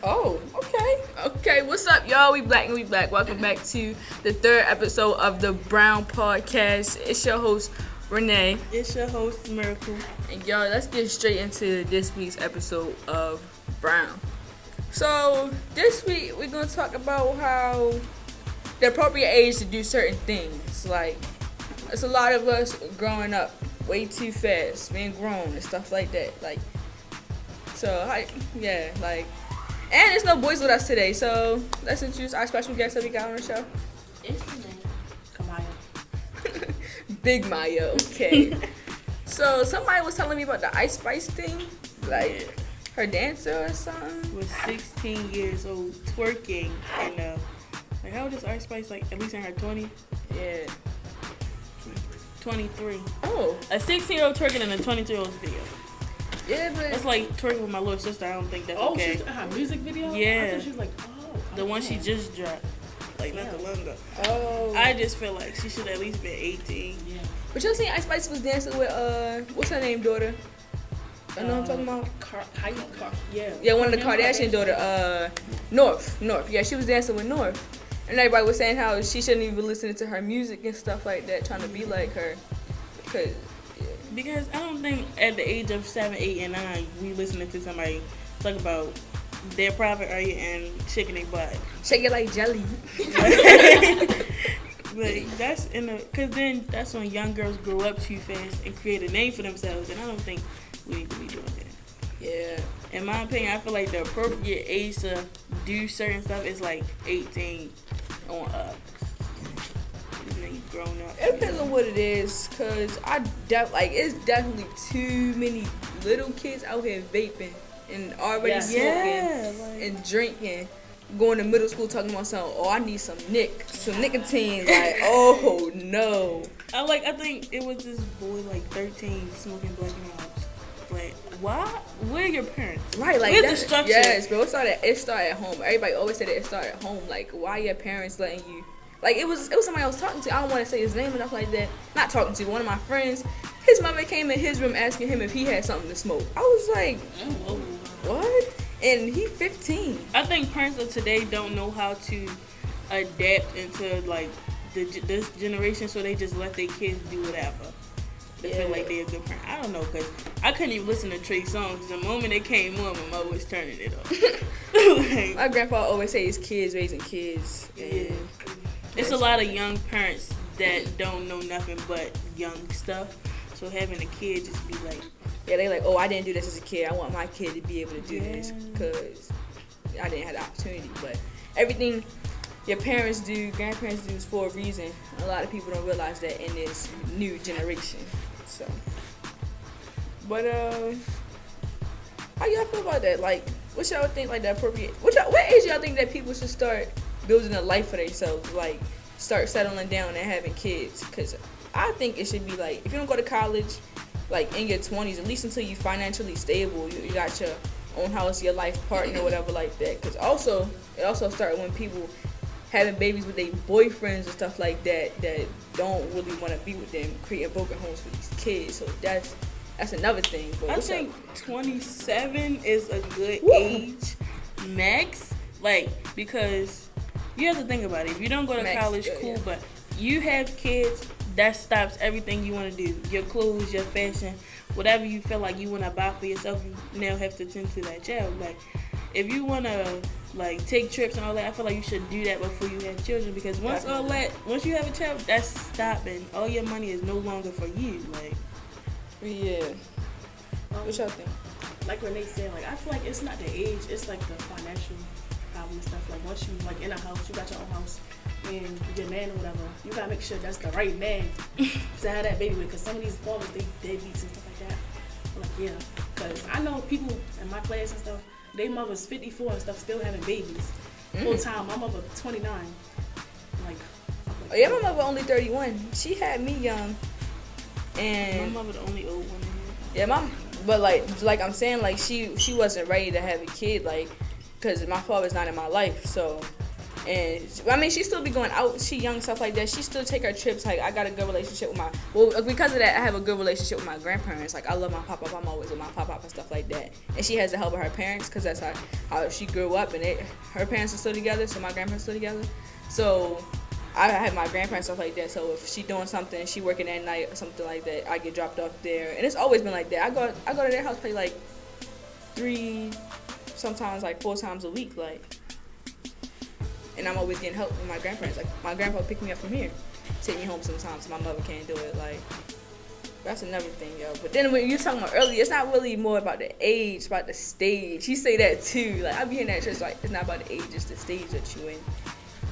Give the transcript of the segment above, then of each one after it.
Oh, okay. Okay, what's up, y'all? We black and we black. Welcome back to the third episode of the Brown Podcast. It's your host, Renee. It's your host, Miracle. And y'all, let's get straight into this week's episode of Brown. So, this week we're going to talk about how the appropriate age to do certain things. Like, it's a lot of us growing up way too fast, being grown and stuff like that. Like, and there's no boys with us today, so let's introduce our special guest that we got on the show. It's Kamaya. Big Maya, okay. So somebody was telling me about the Ice Spice thing, like her dancer or something. Was 16 years old, twerking, and like how old is Ice Spice? Like at least in her 20s? Yeah. 23. Oh. A 16-year-old twerking in a 22-year-old's video. Yeah, but that's like twerking with my little sister. I don't think that's okay. Oh, her music video? Yeah. I thought she was like, the one she just dropped. Like not the long ago. Oh. I just feel like she should at least be 18. Yeah. But you seen Ice Spice was dancing with what's her name, daughter? I know what I'm talking about. Yeah, one of the Kardashian daughter, North. Yeah, she was dancing with North. And everybody was saying how she shouldn't even be listening to her music and stuff like that, trying to be like her. Because I don't think at the age of 7, 8, and 9, we listening to somebody talk about their private area and shaking their butt. Shake it like jelly. But because then that's when young girls grow up too fast and create a name for themselves, and I don't think we need to be doing that. Yeah. In my opinion, I feel like the appropriate age to do certain stuff is like 18 on up. Grown up. It depends on what it is, cause it's definitely too many little kids out here vaping and already smoking and drinking, going to middle school talking about something. Oh, I need some nicotine. Like, oh no. I think it was this boy like 13 smoking black and whites. Like, why? Where are your parents? Right, like where's the structure? Yes, bro. It started at home. Everybody always said it started at home. Like, why are your parents letting you? Like, it was somebody I was talking to. I don't want to say his name enough like that. Not talking to, one of my friends. His mother came in his room asking him if he had something to smoke. I was like, what? And he 15. I think parents of today don't know how to adapt into, like, this generation, so they just let their kids do whatever. They feel like they're a good parent. I don't know, because I couldn't even listen to Trey songs. The moment it came on, my mother was turning it off. My grandpa always say his kids raising kids. Yeah. It's a lot of young parents that don't know nothing but young stuff. So having a kid just be like... Yeah, they like, oh, I didn't do this as a kid. I want my kid to be able to do this because I didn't have the opportunity. But everything your parents do, grandparents do is for a reason. A lot of people don't realize that in this new generation. So, but how y'all feel about that? Like, what y'all think? Like, the appropriate? What age y'all think that people should start building a life for themselves? Like, start settling down and having kids? Because I think it should be like, if you don't go to college, like in your 20s, at least until you financially stable, you got your own house, your life partner, whatever like that. Because it also started when people having babies with their boyfriends and stuff like that don't really want to be with them, creating broken homes for these kids. So that's another thing. But I think 27 is a good age max, like, because you have to think about it. If you don't go to college, cool, but you have kids, that stops everything you want to do. Your clothes, your fashion, whatever you feel like you want to buy for yourself, you now have to tend to that child. Like, if you want to, like, take trips and all that, I feel like you should do that before you have children, because once you have a child, that's stopping. All your money is no longer for you. Like, yeah. What y'all think? Like Renee said, like, I feel like it's not the age, it's like the financial problem stuff. Like, once you like in a house, you got your own house, and your man or whatever, you gotta make sure that's the right man to have that baby with. Because some of these fathers, they deadbeats and stuff like that. Like, yeah, because I know people in my class and stuff, they mother's 54 and stuff, still having babies full time. My mother 29. Like, oh yeah, my mother only 31. She had me young, and my mother the only old one in yeah, here. but like I'm saying, like she wasn't ready to have a kid, like, because my father's not in my life, so. And I mean, she still be going out. She young, stuff like that. She still take her trips. Like, I got a good relationship with because of that, I have a good relationship with my grandparents. Like, I love my pop-up. I'm always with my pop-up and stuff like that. And she has the help of her parents because that's how she grew up. And her parents are still together, so my grandparents are still together. So I have my grandparents, stuff like that. So if she doing something, she working at night or something like that, I get dropped off there. And it's always been like that. I go to their house probably like 3, sometimes like 4 times a week, like. And I'm always getting help from my grandparents. Like, my grandpa picked me up from here, take me home sometimes. My mother can't do it. Like, that's another thing, yo. But then when you were talking about earlier, it's not really more about the age, it's about the stage. You say that too. Like, I be hearing that church, like, it's not about the age, it's the stage that you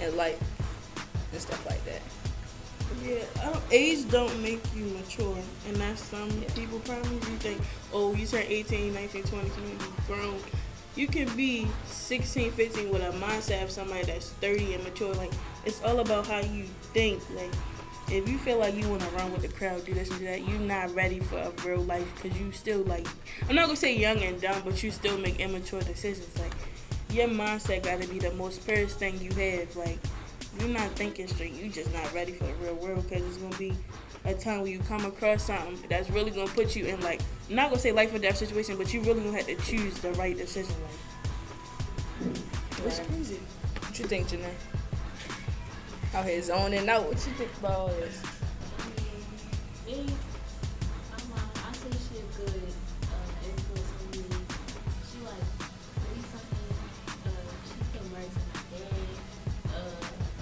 in life and stuff like that. Yeah, age don't make you mature, and that's some people probably think, oh, you turn 18, 19, 20, you may be grown. You can be 16, 15 with a mindset of somebody that's 30 and mature. Like, it's all about how you think. Like, if you feel like you want to run with the crowd, do this and do that, you're not ready for a real life because you still, like, I'm not going to say young and dumb, but you still make immature decisions. Like, your mindset got to be the most first thing you have. Like, you're not thinking straight. You just not ready for the real world because it's going to be a time where you come across something that's really going to put you in, like, I'm not going to say life or death situation, but you really going to have to choose the right decision. Like, it's crazy. What you think, Janae? Out here zoning out. What you think about all this? I say she a good influence on me. She like read something. She converts to my dad.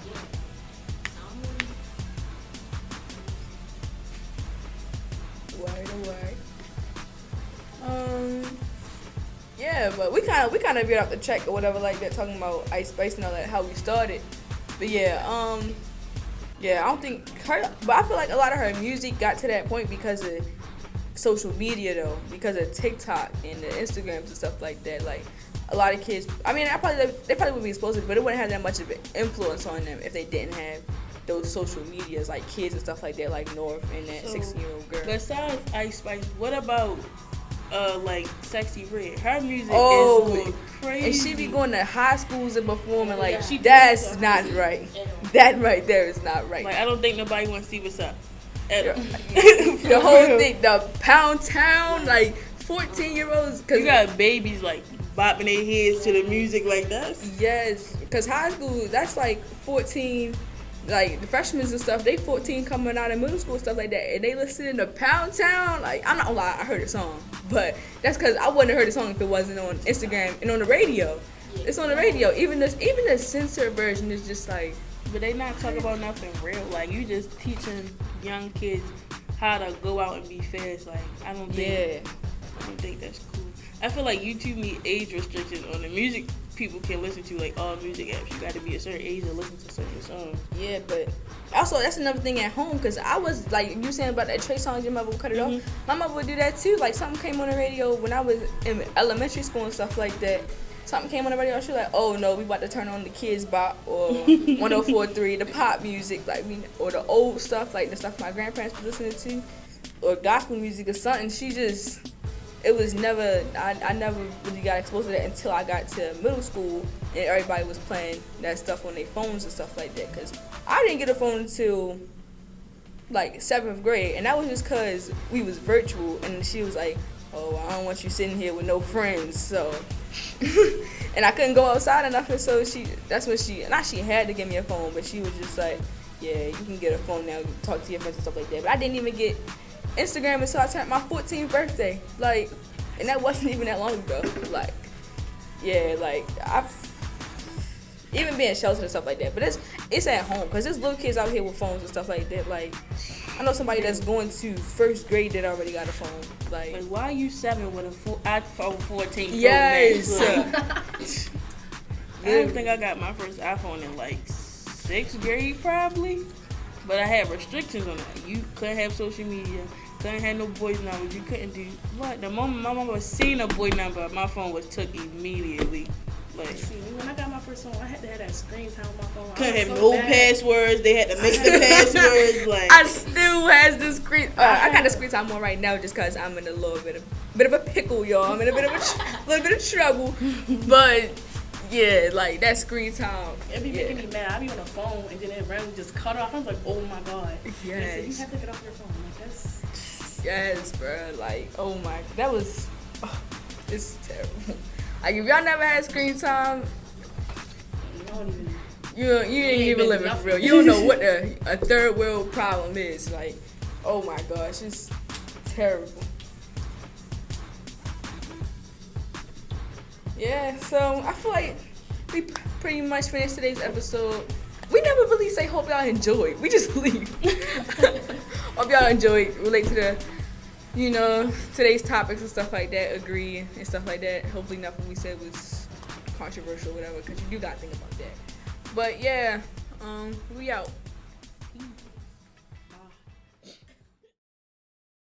Yeah. Word. Yeah, but we kind of veered off the track or whatever like that, talking about Ice Spice and all that, how we started. But yeah, I don't think her, but I feel like a lot of her music got to that point because of social media though, because of TikTok and the Instagrams and stuff like that. Like, a lot of kids, I mean, they probably would be exposed, but it wouldn't have that much of an influence on them if they didn't have those social medias, like kids and stuff like that, like North and that 16-year-old girl. Besides Ice Spice, what about like Sexy Red? Her music is going crazy. And she be going to high schools and performing like, that's not right. That right there is not right. Like, I don't think nobody wants to see what's up. The whole thing, the Pound Town, like 14-year-olds. You got babies like bopping their heads to the music like that. Yes, because high school, that's like 14. Like, the freshmen and stuff, they 14 coming out of middle school and stuff like that, and they listening to Pound Town. Like, I'm not gonna lie, I heard a song, but that's because I wouldn't have heard the song if it wasn't on Instagram and on the radio. It's on the radio. Even the censored version is just like. But they not talking about nothing real. Like, you just teaching young kids how to go out and be fast. Like, I don't think that's cool. I feel like YouTube need age restrictions on the music people can listen to, like all music apps. You got to be a certain age to listen to certain songs. Yeah, but also that's another thing at home, because I was like you saying about that Trey song, your mother would cut it off. My mother would do that too. Like, something came on the radio when I was in elementary school and stuff like that. Something came on the radio, she was like, oh no, we about to turn on the Kids Bop or 104.3, the pop music, like, or the old stuff, like the stuff my grandparents were listening to, or gospel music or something. It was never, I never really got exposed to that until I got to middle school and everybody was playing that stuff on their phones and stuff like that. Because I didn't get a phone until like 7th grade, and that was just because we was virtual, and she was like, oh, I don't want you sitting here with no friends, so. And I couldn't go outside enough, and so she had to give me a phone, but she was just like, yeah, you can get a phone now, talk to your friends and stuff like that. But I didn't even get Instagram until I turned my 14th birthday, like, and that wasn't even that long ago. Like, yeah, like, I've even being sheltered and stuff like that, but it's at home, because there's little kids out here with phones and stuff like that. Like, I know somebody that's going to 1st grade that already got a phone. Like why are you 7 with a iPhone 14 Pro Yes. Max? I don't think I got my first iPhone in like 6th grade probably, but I had restrictions on that. You couldn't have social media, couldn't have no boys numbers, you couldn't do what. The moment my mama seen a boy number, my phone was took immediately. Like, see, when I got my first phone, I had to have that screen time on my phone. Couldn't have no passwords. They had to make the passwords. Like, I still has the screen. I got the screen time on right now just because I'm in a little bit of a pickle, y'all. I'm in a bit of little bit of trouble, but Yeah, like that screen time. It be making me mad. I be on the phone and then it randomly just cut off. I'm like, oh my god. Yes. Listen, you have to get off your phone. Like that's. Yes, bro. Like, oh my, that was, it's terrible. Like, if y'all never had screen time, you ain't even living for real. You don't know what a third world problem is. Like, oh my gosh, it's terrible. Yeah, so I feel like we pretty much finished today's episode. We never really say hope y'all enjoyed. We just leave. Hope y'all enjoyed, relate to the, today's topics and stuff like that, agree and stuff like that. Hopefully nothing we said was controversial or whatever, because you do got to think about that. But yeah, we out.